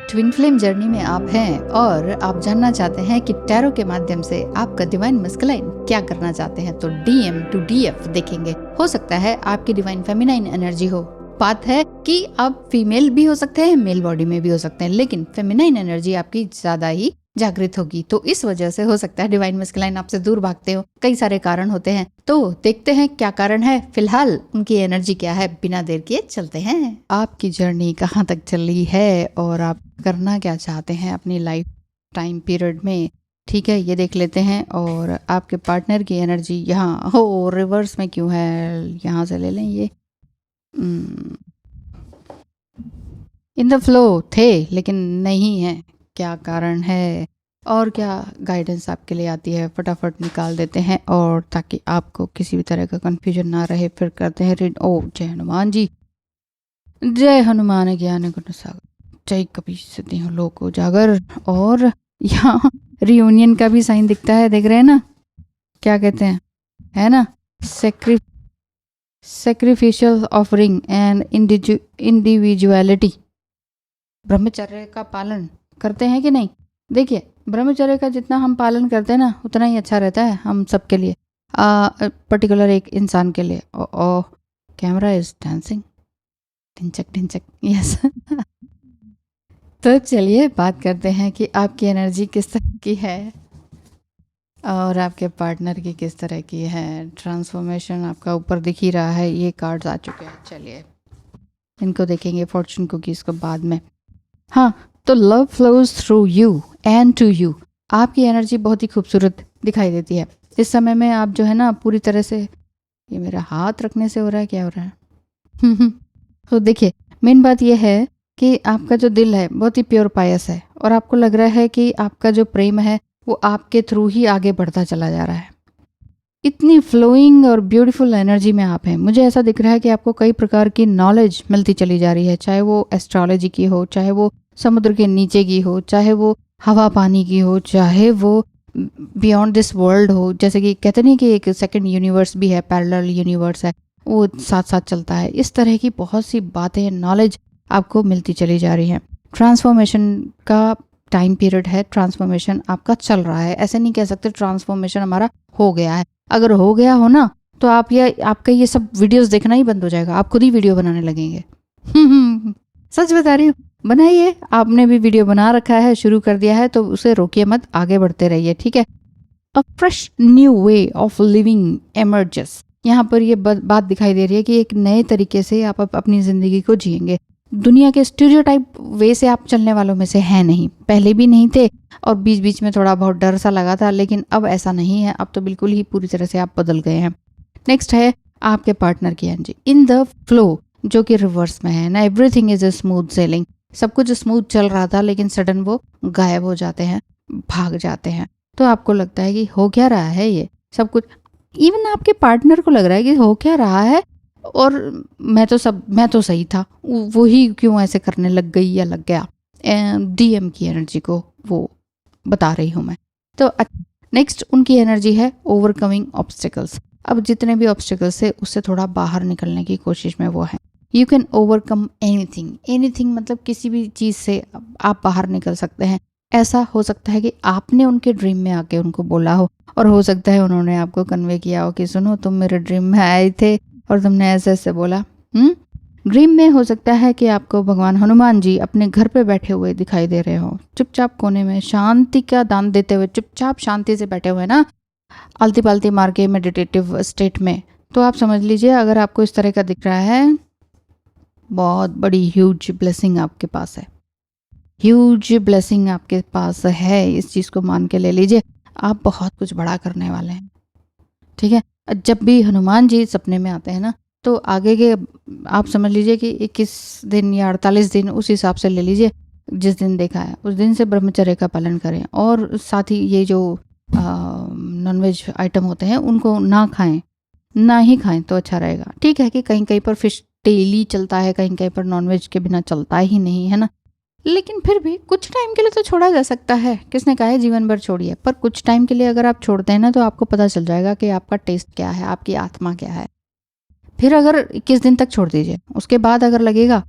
Twin flame journey में आप हैं और आप जानना चाहते हैं कि टैरो के माध्यम से आपका डिवाइन मस्कुलाइन क्या करना चाहते हैं, तो DM to DF देखेंगे। हो सकता है आपकी डिवाइन फेमिनाइन एनर्जी हो। बात है कि आप फीमेल भी हो सकते हैं, मेल बॉडी में भी हो सकते हैं, लेकिन फेमिनाइन एनर्जी आपकी ज्यादा ही जागृत होगी। तो इस वजह से हो सकता है डिवाइन मस्कुलाइन आपसे दूर भागते हो। कई सारे कारण होते हैं, तो देखते हैं क्या कारण है। फिलहाल उनकी एनर्जी क्या है, बिना देर किए चलते हैं। आपकी जर्नी कहाँ तक चल रही है और आप करना क्या चाहते हैं अपनी लाइफ टाइम पीरियड में, ठीक है, ये देख लेते हैं। और आपके पार्टनर की एनर्जी यहाँ हो रिवर्स में क्यों है, यहाँ से ले लें ये। इन द फ्लो थे लेकिन नहीं है, क्या कारण है और क्या गाइडेंस आपके लिए आती है, फटाफट निकाल देते हैं। और ताकि आपको किसी भी तरह का कंफ्यूजन ना रहे, फिर करते हैं रीड। ओ जय हनुमान जी, जय हनुमान ज्ञान गुण सागर, जय कपीश सिद्धि लोक उजागर। और यहाँ रियूनियन का भी साइन दिखता है, देख रहे हैं ना, क्या कहते हैं, है ना, सेक्रीफिशियल ऑफरिंग एंड इंडिविजुअलिटी। ब्रह्मचर्य का पालन करते हैं कि नहीं? देखिए, ब्रह्मचर्य का जितना हम पालन करते हैं ना, उतना ही अच्छा रहता है हम सबके लिए, पर्टिकुलर एक इंसान के लिए। ओ कैमरा इज डांसिंग, ढिंचक ढिंचक, यस। तो चलिए बात करते हैं कि आपकी एनर्जी किस तरह की है और आपके पार्टनर की किस तरह की है। ट्रांसफॉर्मेशन आपका ऊपर दिख ही रहा है, ये कार्ड्स आ चुके हैं। चलिए इनको देखेंगे, फॉर्चून कुकीज़ को बाद में। हाँ, तो love flows through you and to you. आपकी एनर्जी बहुत ही खूबसूरत दिखाई देती है इस समय में। आप जो है ना पूरी तरह से, ये मेरा हाथ रखने से हो रहा है, क्या हो रहा है? तो देखिए, मेन बात यह है कि आपका जो दिल है बहुत ही प्योर पायस है और आपको लग रहा है कि आपका जो प्रेम है वो आपके थ्रू ही आगे बढ़ता चला जा रहा है। इतनी फ्लोइंग और ब्यूटीफुल एनर्जी में आप हैं। मुझे ऐसा दिख रहा है कि आपको कई प्रकार की नॉलेज मिलती चली जा रही है, चाहे वो एस्ट्रोलॉजी की हो, चाहे वो समुद्र के नीचे की हो, चाहे वो हवा पानी की हो, चाहे वो बियॉन्ड दिस वर्ल्ड हो। जैसे कि कहते नहीं कि एक सेकंड यूनिवर्स भी है, पैरेलल यूनिवर्स है, वो साथ साथ चलता है। इस तरह की बहुत सी बातें, नॉलेज आपको मिलती चली जा रही है। ट्रांसफॉर्मेशन का टाइम पीरियड है, ट्रांसफॉर्मेशन आपका चल रहा है। ऐसे नहीं कह सकते ट्रांसफॉर्मेशन हमारा हो गया है। अगर हो गया हो ना, तो आपका ये सब वीडियोस देखना ही बंद हो जाएगा, आप खुद ही वीडियो बनाने लगेंगे। सच बता रही हूँ, बनाइए। आपने भी वीडियो बना रखा है, शुरू कर दिया है, तो उसे रोकिए मत, आगे बढ़ते रहिए, ठीक है। अ fresh new way of living emerges. यहाँ पर ये बात दिखाई दे रही है कि एक नए तरीके से आप अपनी जिंदगी को जिएंगे। दुनिया के स्टीरियोटाइप वे से आप चलने वालों में से है नहीं, पहले भी नहीं थे और बीच बीच में थोड़ा बहुत डर सा लगा था, लेकिन अब ऐसा नहीं है। अब तो बिल्कुल ही पूरी तरह से आप बदल गए हैं। नेक्स्ट है आपके पार्टनर की एनर्जी इन द फ्लो, जो कि रिवर्स में है ना। Everything is a smooth selling. सब कुछ स्मूथ चल रहा था, लेकिन सडन वो गायब हो जाते हैं, भाग जाते हैं। तो आपको लगता है कि हो क्या रहा है ये सब कुछ। इवन आपके पार्टनर को लग रहा है कि हो क्या रहा है, और मैं तो सही था, वो ही क्यों ऐसे करने लग गई या लग गया। DM की एनर्जी को वो बता रही हूँ मैं। तो नेक्स्ट उनकी एनर्जी है ओवरकमिंग ऑब्स्टिकल्स। अब जितने भी ऑब्स्टिकल्स है उससे थोड़ा बाहर निकलने की कोशिश में वो है। यू कैन ओवरकम एनीथिंग, मतलब किसी भी चीज़ से आप बाहर निकल सकते हैं। ऐसा हो सकता है कि आपने उनके ड्रीम में आके उनको बोला हो, और हो सकता है उन्होंने आपको कन्वे किया हो कि सुनो, तुम मेरे ड्रीम में आए थे और तुमने ऐसे ऐसे बोला। ड्रीम में हो सकता है कि आपको भगवान हनुमान जी अपने घर पे बैठे हुए दिखाई दे रहे हो, चुपचाप कोने में शांति का दान देते हुए, चुपचाप शांति से बैठे हुए ना, आलती पालती मार के मेडिटेटिव स्टेट में। तो आप समझ लीजिए, अगर आपको इस तरह का दिख रहा है, बहुत बड़ी ह्यूज ब्लेसिंग आपके पास है, ह्यूज ब्लेसिंग आपके पास है। इस चीज़ को मान के ले लीजिए, आप बहुत कुछ बड़ा करने वाले हैं, ठीक है। जब भी हनुमान जी सपने में आते हैं ना, तो आगे के आप समझ लीजिए कि 21 दिन या 48 दिन, उस हिसाब से ले लीजिए, जिस दिन देखा है उस दिन से ब्रह्मचर्य का पालन करें। और साथ ही ये जो नॉनवेज आइटम होते हैं उनको ना ही खाएं तो अच्छा रहेगा। ठीक है कि कहीं कहीं पर फिश डेली चलता है, कहीं कहीं पर नॉनवेज के बिना चलता ही नहीं है ना, लेकिन फिर भी कुछ टाइम के लिए तो छोड़ा जा सकता है। किसने कहा है जीवन भर छोड़िए, पर कुछ टाइम के लिए अगर आप छोड़ते हैं ना, तो आपको पता चल जाएगा कि आपका टेस्ट क्या है, आपकी आत्मा क्या है। फिर अगर 21 दिन तक छोड़ दीजिए, उसके बाद अगर लगेगा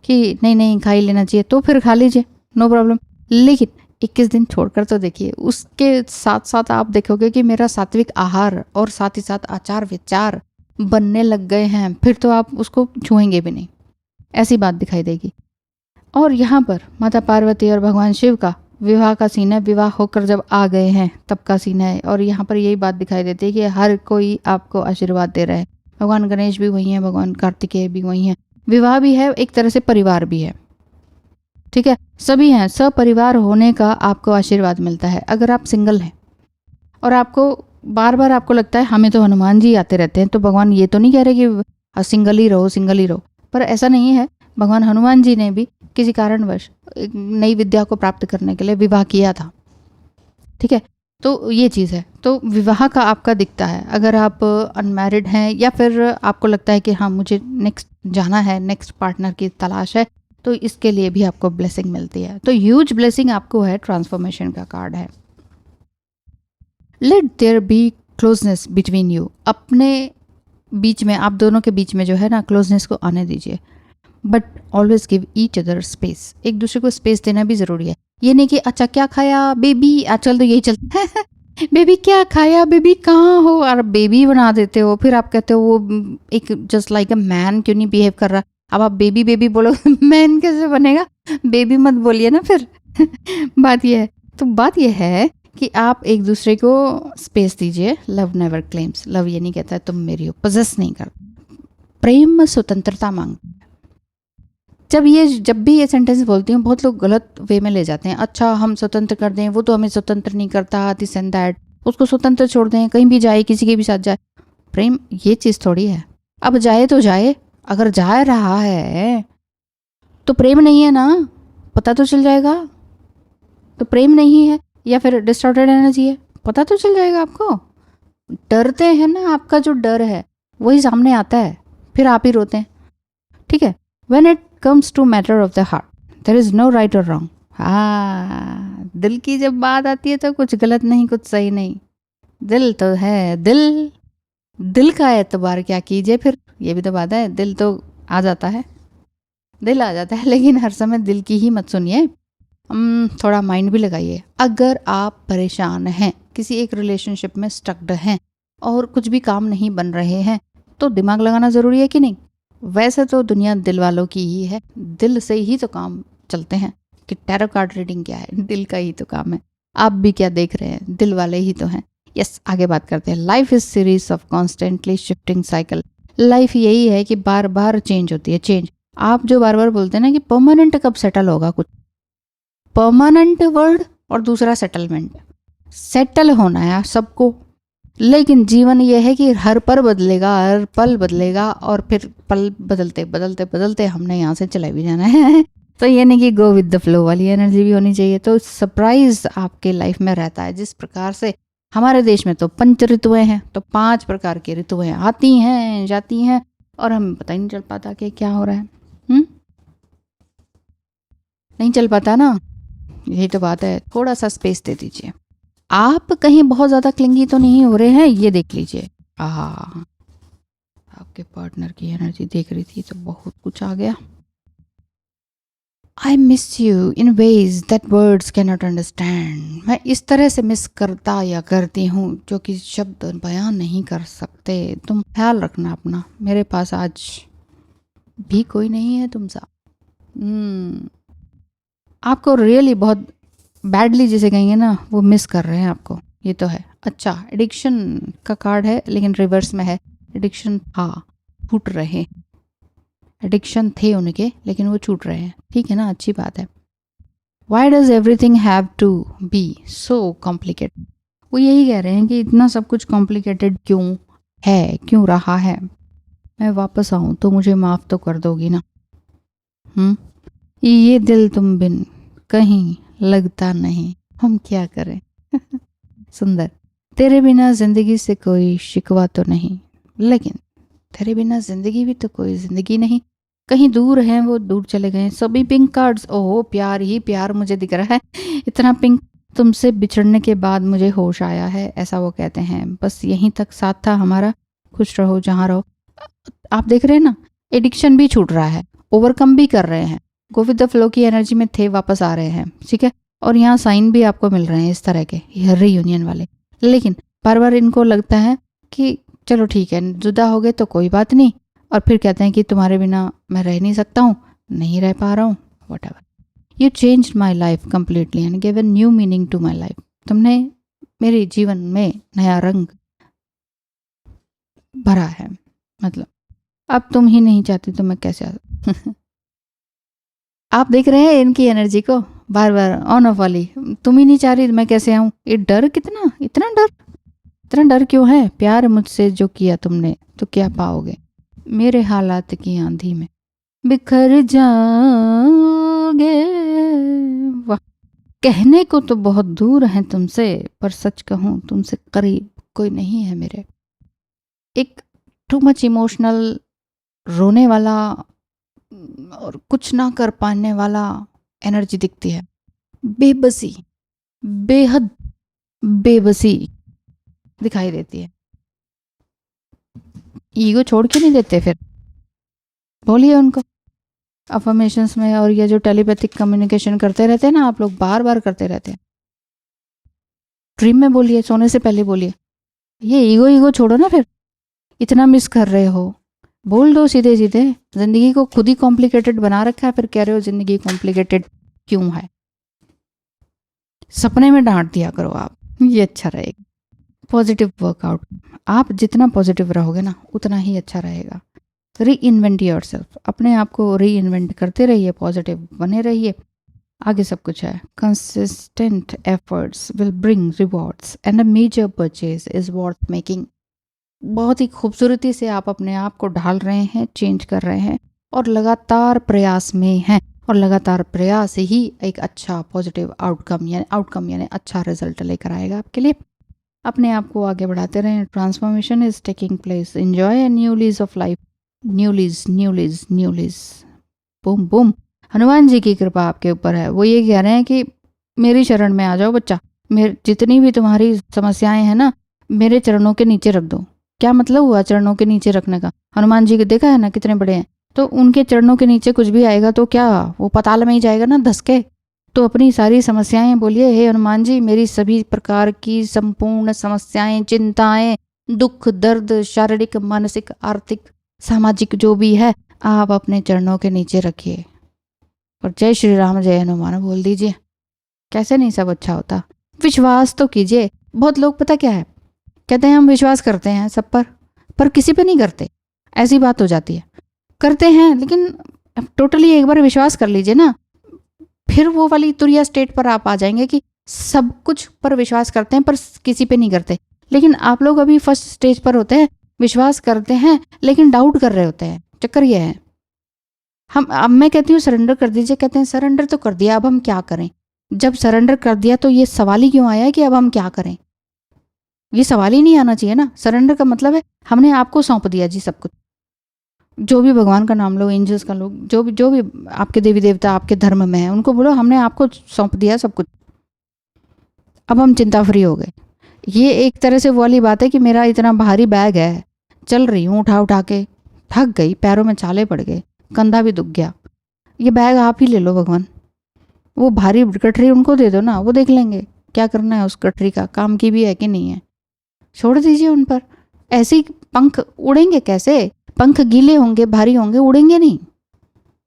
कि नहीं खा ही लेना चाहिए, तो फिर खा लीजिए, नो प्रॉब्लम। लेकिन 21 दिन छोड़कर तो देखिए, उसके साथ साथ आप देखोगे कि मेरा सात्विक आहार और साथ ही साथ आचार विचार बनने लग गए हैं, फिर तो आप उसको छुएंगे भी नहीं, ऐसी बात दिखाई देगी। और यहाँ पर माता पार्वती और भगवान शिव का विवाह का सीन है, विवाह होकर जब आ गए हैं तब का सीन है। और यहाँ पर यही बात दिखाई देती है कि हर कोई आपको आशीर्वाद दे रहा है। भगवान गणेश भी वही हैं, भगवान कार्तिकेय भी वही हैं, विवाह भी है, एक तरह से परिवार भी है, ठीक है, सभी हैं, सपरिवार होने का आपको आशीर्वाद मिलता है। अगर आप सिंगल हैं और आपको बार बार आपको लगता है हमें तो हनुमान जी आते रहते हैं, तो भगवान ये तो नहीं कह रहे कि सिंगल ही रहो, सिंगल ही रहो, पर ऐसा नहीं है। भगवान हनुमान जी ने भी किसी कारणवश एक नई विद्या को प्राप्त करने के लिए विवाह किया था, ठीक है। तो ये चीज़ है, तो विवाह का आपका दिखता है। अगर आप अनमैरिड हैं या फिर आपको लगता है कि हाँ मुझे नेक्स्ट जाना है, नेक्स्ट पार्टनर की तलाश है, तो इसके लिए भी आपको ब्लेसिंग मिलती है। तो ह्यूज ब्लेसिंग आपको है, ट्रांसफॉर्मेशन का कार्ड है। Let there be closeness between you, अपने बीच में, आप दोनों के बीच में जो है ना, क्लोजनेस को आने दीजिए। But always give each other space, एक दूसरे को स्पेस देना भी ज़रूरी है। ये नहीं कि अच्छा क्या खाया बेबी, आजकल तो यही चलता है बेबी क्या खाया, बेबी कहाँ हो, और बेबी बना देते हो, फिर आप कहते हो वो एक जस्ट लाइक अ मैन क्यों नहीं बिहेव कर रहा। अब आप बेबी बेबी बोलो मैन कैसे बनेगा, बेबी मत बोलिए ना फिर बात ये है। तो बात ये है कि आप एक दूसरे को स्पेस दीजिए। लव नेवर क्लेम्स, लव ये नहीं कहता है तुम मेरी हो, पोजेस नहीं करता। प्रेम स्वतंत्रता मांगता है। जब भी ये सेंटेंस बोलती हूँ, बहुत लोग गलत वे में ले जाते हैं। अच्छा हम स्वतंत्र कर दें, वो तो हमें स्वतंत्र नहीं करता, दिस एंड दैट, उसको स्वतंत्र छोड़ दें, कहीं भी जाए, किसी के भी साथ जाए। प्रेम ये चीज़ थोड़ी है। अब जाए तो जाए, अगर जा रहा है तो प्रेम नहीं है ना, पता तो चल जाएगा। तो प्रेम नहीं है या फिर डिस्टॉर्टेड एनर्जी है, पता तो चल जाएगा आपको। डरते हैं ना, आपका जो डर है वही सामने आता है, फिर आप ही रोते हैं, ठीक है। When it comes to matter of the heart, there is no right or wrong. हाँ, दिल की जब बात आती है तो कुछ गलत नहीं, कुछ सही नहीं। दिल तो है, दिल का एतबार क्या कीजिए फिर, ये भी तो बात है। दिल तो आ जाता है, दिल आ जाता है, लेकिन हर समय दिल की ही मत सुनिए, थोड़ा माइंड भी लगाइए। अगर आप परेशान हैं, किसी एक रिलेशनशिप में स्टक्ड हैं और कुछ भी काम नहीं बन रहे हैं, तो दिमाग लगाना ज़रूरी है कि नहीं। वैसे तो दुनिया दिल वालों की ही है, दिल से ही तो काम चलते हैं। कि टैरो कार्ड रीडिंग क्या है, दिल का ही तो काम है। आप भी क्या देख रहे हैं, दिल वाले ही तो हैं। यस, आगे बात करते हैं। Life is series of constantly shifting cycle. Life यही है कि बार बार चेंज होती है। चेंज, आप जो बार बार बोलते हैं ना कि परमानेंट कब सेटल होगा, कुछ परमानेंट वर्ड और दूसरा सेटलमेंट। सेटल होना है सबको, लेकिन जीवन ये है कि हर पल बदलेगा, हर पल बदलेगा, और फिर पल बदलते बदलते बदलते हमने यहाँ से चले भी जाना है तो ये नहीं कि गो विद द फ्लो वाली एनर्जी भी होनी चाहिए। तो सरप्राइज आपके लाइफ में रहता है। जिस प्रकार से हमारे देश में तो 5 ऋतुएं हैं, तो 5 प्रकार की ऋतुएं आती हैं जाती हैं और हमें पता ही नहीं चल पाता कि क्या हो रहा है। नहीं चल पाता ना, यही तो बात है। थोड़ा सा स्पेस दे दीजिए। आप कहीं बहुत ज़्यादा क्लिंगी तो नहीं हो रहे हैं, ये देख लीजिए। आपके पार्टनर की एनर्जी देख रही थी तो बहुत कुछ आ गया। I miss you in ways that words can not understand. मैं इस तरह से मिस करता या करती हूँ जो कि शब्द बयान नहीं कर सकते। तुम ख्याल रखना अपना, मेरे पास आज भी कोई नहीं है तुम सा। आपको रियली बहुत बैडली जिसे कहेंगे ना, वो मिस कर रहे हैं आपको, ये तो है। अच्छा, एडिक्शन का कार्ड है लेकिन रिवर्स में है। एडिक्शन था, छूट रहे, एडिक्शन थे उनके लेकिन वो छूट रहे हैं, ठीक है ना, अच्छी बात है। Why does everything have to be so complicated. वो यही कह रहे हैं कि इतना सब कुछ कॉम्प्लिकेटेड क्यों है, क्यों रहा है। मैं वापस आऊँ तो मुझे माफ़ तो कर दोगी ना। ये दिल तुम बिन कहीं लगता नहीं, हम क्या करें सुंदर। तेरे बिना जिंदगी से कोई शिकवा तो नहीं, लेकिन तेरे बिना जिंदगी भी तो कोई जिंदगी नहीं। कहीं दूर हैं वो, दूर चले गए सभी पिंक कार्ड्स। ओहो, प्यार ही प्यार मुझे दिख रहा है, इतना पिंक। तुमसे बिछड़ने के बाद मुझे होश आया है, ऐसा वो कहते हैं। बस यहीं तक साथ था हमारा, खुश रहो जहाँ रहो। आप देख रहे हैं ना, एडिक्शन भी छूट रहा है, ओवरकम भी कर रहे हैं। गो विद द फ्लो की एनर्जी में थे, वापस आ रहे हैं, ठीक है। और यहाँ साइन भी आपको मिल रहे हैं इस तरह के, ये रीयूनियन वाले। लेकिन बार बार इनको लगता है कि चलो ठीक है, जुदा हो गए तो कोई बात नहीं, और फिर कहते हैं कि तुम्हारे बिना मैं रह नहीं सकता हूँ, नहीं रह पा रहा हूँ, whatever. You changed my life completely and give a new meaning to my life. तुमने मेरे जीवन में नया रंग भरा है, मतलब अब तुम ही नहीं चाहती तो मैं कैसे आप देख रहे हैं इनकी एनर्जी को, बार बार ऑन ऑफ वाली, तुम ही नहीं चाह रही मैं कैसे आऊं। ये डर कितना, इतना डर क्यों है? प्यार मुझसे जो किया तुमने तो क्या पाओगे, मेरे हालात की आंधी में बिखर जाओगे। वाह, कहने को तो बहुत दूर है तुमसे, पर सच कहूं तुमसे करीब कोई नहीं है मेरे। एक टू मच इमोशनल, रोने वाला और कुछ ना कर पाने वाला एनर्जी दिखती है। बेबसी, बेहद बेबसी दिखाई देती है। ईगो छोड़ के नहीं देते, फिर बोलिए उनको अफर्मेशंस में, और ये जो टेलीपैथिक कम्युनिकेशन करते रहते हैं ना आप लोग, बार बार करते रहते हैं, ड्रीम में बोलिए, सोने से पहले बोलिए, ये ईगो छोड़ो ना, फिर इतना मिस कर रहे हो, बोल दो सीधे सीधे। जिंदगी को खुद ही कॉम्प्लिकेटेड बना रखा है, फिर कह रहे हो जिंदगी कॉम्प्लिकेटेड क्यों है। सपने में डांट दिया करो आप, ये अच्छा रहेगा। पॉजिटिव वर्कआउट, आप जितना पॉजिटिव रहोगे ना उतना ही अच्छा रहेगा। री इन्वेंट योरसेल्फ, अपने आप को री इन्वेंट करते रहिए, पॉजिटिव बने रहिए, आगे सब कुछ है। Consistent efforts will bring rewards and a major purchase is worth making. बहुत ही खूबसूरती से आप अपने आप को ढाल रहे हैं, चेंज कर रहे हैं, और लगातार प्रयास में हैं, और लगातार प्रयास ही एक अच्छा पॉजिटिव आउटकम यानी अच्छा रिजल्ट लेकर आएगा आपके लिए। अपने आप को आगे बढ़ाते रहें। Transformation is taking place, enjoy a new lease of life. New lease, boom boom. Hanuman ji की कृपा आपके ऊपर है, वो ये कह रहे हैं कि मेरी शरण में आ जाओ बच्चा, मेरे जितनी भी तुम्हारी समस्याएं हैं ना, मेरे चरणों के नीचे रख दो। क्या मतलब हुआ चरणों के नीचे रखने का? हनुमान जी को देखा है ना कितने बड़े हैं, तो उनके चरणों के नीचे कुछ भी आएगा तो क्या वो पाताल में ही जाएगा ना धस के। तो अपनी सारी समस्याएं बोलिए, हे हनुमान जी, मेरी सभी प्रकार की संपूर्ण समस्याएं, चिंताएं, दुख दर्द, शारीरिक मानसिक आर्थिक सामाजिक जो भी है, आप अपने चरणों के नीचे रखिए और जय श्री राम जय हनुमान बोल दीजिए। कैसे नहीं सब अच्छा होता। विश्वास तो कीजिए। बहुत लोग पता क्या है, कहते हैं हम विश्वास करते हैं सब पर किसी पे नहीं करते, ऐसी बात हो जाती है। करते हैं लेकिन टोटली एक बार विश्वास कर लीजिए ना, फिर वो वाली तुरिया स्टेट पर आप आ जाएंगे कि सब कुछ पर विश्वास करते हैं पर किसी पे नहीं करते। लेकिन आप लोग अभी फर्स्ट स्टेज पर होते हैं, विश्वास करते हैं लेकिन डाउट कर रहे होते हैं। चक्कर ये है। अब मैं कहती हूँ सरेंडर कर दीजिए, कहते हैं सरेंडर तो कर दिया, अब हम क्या करें। जब सरेंडर कर दिया तो ये सवाल ही क्यों आया कि अब हम क्या करें। ये सवाल ही नहीं आना चाहिए ना। सरेंडर का मतलब है हमने आपको सौंप दिया जी सब कुछ। जो भी भगवान का नाम लो, एंजल्स का लो, जो भी आपके देवी देवता आपके धर्म में है, उनको बोलो हमने आपको सौंप दिया सब कुछ, अब हम चिंता फ्री हो गए। ये एक तरह से वो वाली बात है कि मेरा इतना भारी बैग है, चल रही हूँ उठा के, थक गई, पैरों में छाले पड़ गए, कंधा भी दुख गया, ये बैग आप ही ले लो भगवान। वो भारी गठरी उनको दे दो ना, वो देख लेंगे क्या करना है उस गठरी का, काम की भी है कि नहीं है, छोड़ दीजिए उन पर। ऐसे ही पंख उड़ेंगे कैसे? पंख गीले होंगे, भारी होंगे, उड़ेंगे नहीं,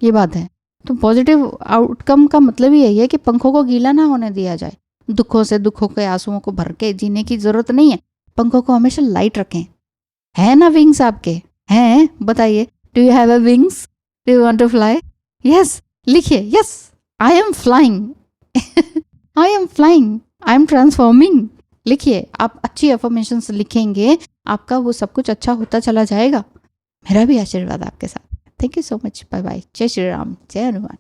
ये बात है। तो पॉजिटिव आउटकम का मतलब ही यही है कि पंखों को गीला ना होने दिया जाए। दुखों के आंसुओं को भर के जीने की जरूरत नहीं है। पंखों को हमेशा लाइट रखें। है ना विंग्स आपके? हैं? बताइए, do you have a wings? Do you want to fly? Yes, लिखिए, yes I am flying, I am flying, I am transforming. लिखिए, आप अच्छी अफर्मेशंस लिखेंगे, आपका वो सब कुछ अच्छा होता चला जाएगा। मेरा भी आशीर्वाद आपके साथ। Thank you so much. Bye bye. जय श्री राम, जय हनुमान।